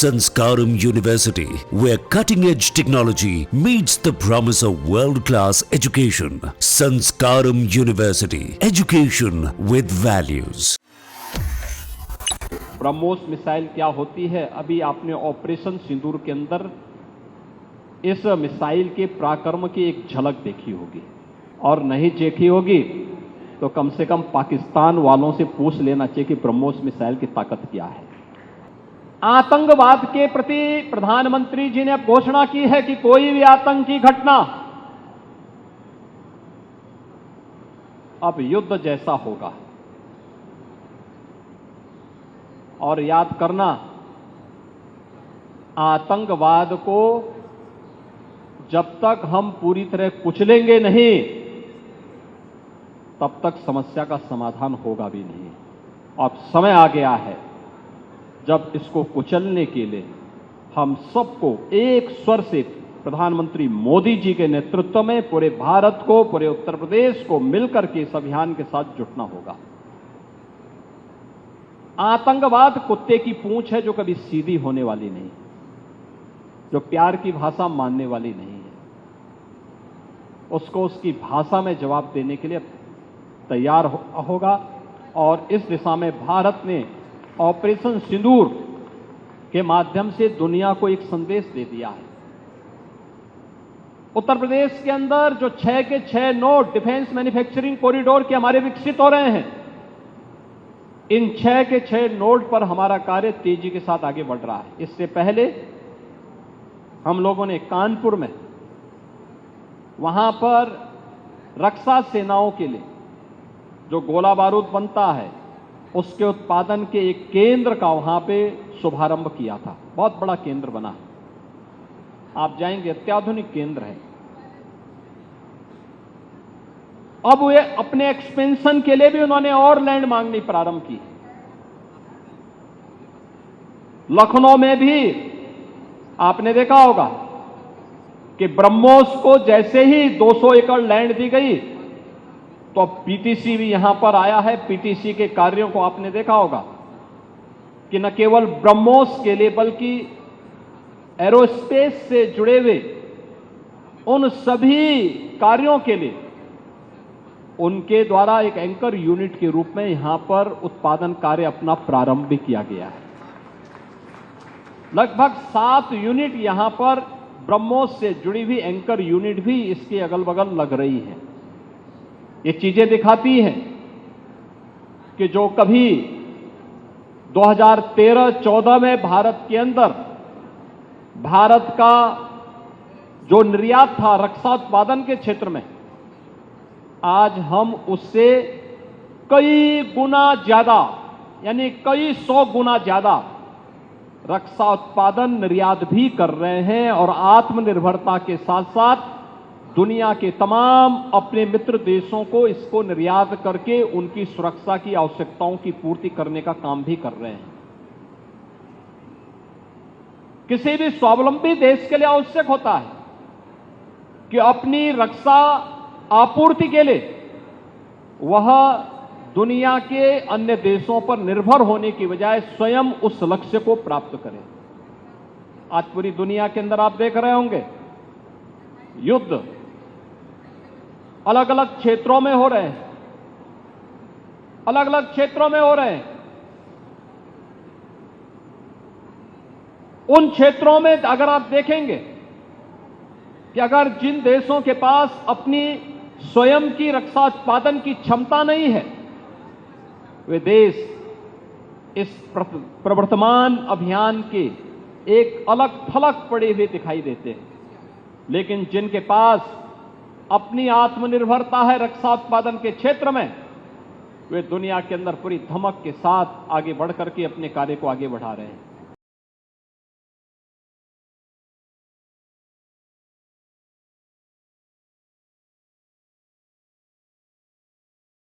Sanskaram University, where cutting-edge technology meets the promise of world-class education. Sanskaram University, education with values. BrahMos missile क्या होती है? अभी आपने operation सिंदूर के अंदर इस मिसाइल के पराक्रम की एक झलक देखी होगी, और नहीं देखी होगी तो कम से कम पाकिस्तान वालों से पूछ लेना चाहिए कि ब्रह्मोस मिसाइल की ताकत क्या है। आतंकवाद के प्रति प्रधानमंत्री जी ने घोषणा की है कि कोई भी आतंकी घटना अब युद्ध जैसा होगा। और याद करना, आतंकवाद को जब तक हम पूरी तरह कुचलेंगे नहीं, तब तक समस्या का समाधान होगा भी नहीं। अब समय आ गया है जब इसको कुचलने के लिए हम सबको एक स्वर से प्रधानमंत्री मोदी जी के नेतृत्व में पूरे भारत को, पूरे उत्तर प्रदेश को मिलकर के इस अभियान के साथ जुटना होगा। आतंकवाद कुत्ते की पूंछ है जो कभी सीधी होने वाली नहीं, जो प्यार की भाषा मानने वाली नहीं है। उसको उसकी भाषा में जवाब देने के लिए तैयार होगा। और इस दिशा में भारत ने ऑपरेशन सिंदूर के माध्यम से दुनिया को एक संदेश दे दिया है। उत्तर प्रदेश के अंदर जो 6 के 6 नोड डिफेंस मैन्युफैक्चरिंग कॉरिडोर के हमारे विकसित हो रहे हैं, इन 6 के 6 नोड पर हमारा कार्य तेजी के साथ आगे बढ़ रहा है। इससे पहले हम लोगों ने कानपुर में, वहां पर रक्षा सेनाओं के लिए जो गोला बारूद बनता है, उसके उत्पादन के एक केंद्र का वहां पे शुभारंभ किया था। बहुत बड़ा केंद्र बना है, आप जाएंगे, अत्याधुनिक केंद्र है। अब वे अपने एक्सपेंशन के लिए भी उन्होंने और लैंड मांगनी प्रारंभ की। लखनऊ में भी आपने देखा होगा कि ब्रह्मोस को जैसे ही 200 एकड़ लैंड दी गई तो पीटीसी भी यहां पर आया है। पीटीसी के कार्यों को आपने देखा होगा कि न केवल ब्रह्मोस के लिए बल्कि एरोस्पेस से जुड़े हुए उन सभी कार्यों के लिए उनके द्वारा एक एंकर यूनिट के रूप में यहां पर उत्पादन कार्य अपना प्रारंभ भी किया गया है। लगभग 7 यूनिट यहां पर ब्रह्मोस से जुड़ी हुई एंकर यूनिट भी इसके अगल बगल लग रही है। ये चीजें दिखाती हैं कि जो कभी 2013-14 में भारत के अंदर भारत का जो निर्यात था रक्षा उत्पादन के क्षेत्र में, आज हम उससे कई गुना ज्यादा, यानी कई 100 गुना ज्यादा रक्षा उत्पादन निर्यात भी कर रहे हैं। और आत्मनिर्भरता के साथ साथ दुनिया के तमाम अपने मित्र देशों को इसको निर्यात करके उनकी सुरक्षा की आवश्यकताओं की पूर्ति करने का काम भी कर रहे हैं। किसी भी स्वावलंबी देश के लिए आवश्यक होता है कि अपनी रक्षा आपूर्ति के लिए वह दुनिया के अन्य देशों पर निर्भर होने की बजाय स्वयं उस लक्ष्य को प्राप्त करे। आज पूरी दुनिया के अंदर आप देख रहे होंगे, युद्ध अलग अलग क्षेत्रों में हो रहे हैं, अलग अलग क्षेत्रों में हो रहे हैं। उन क्षेत्रों में अगर आप देखेंगे कि अगर जिन देशों के पास अपनी स्वयं की रक्षा उत्पादन की क्षमता नहीं है, वे देश इस प्रवर्तमान अभियान के एक अलग थलग पड़े हुए दिखाई देते हैं। लेकिन जिनके पास अपनी आत्मनिर्भरता है रक्षा उत्पादन के क्षेत्र में, वे दुनिया के अंदर पूरी धमक के साथ आगे बढ़ करके अपने कार्य को आगे बढ़ा रहे हैं।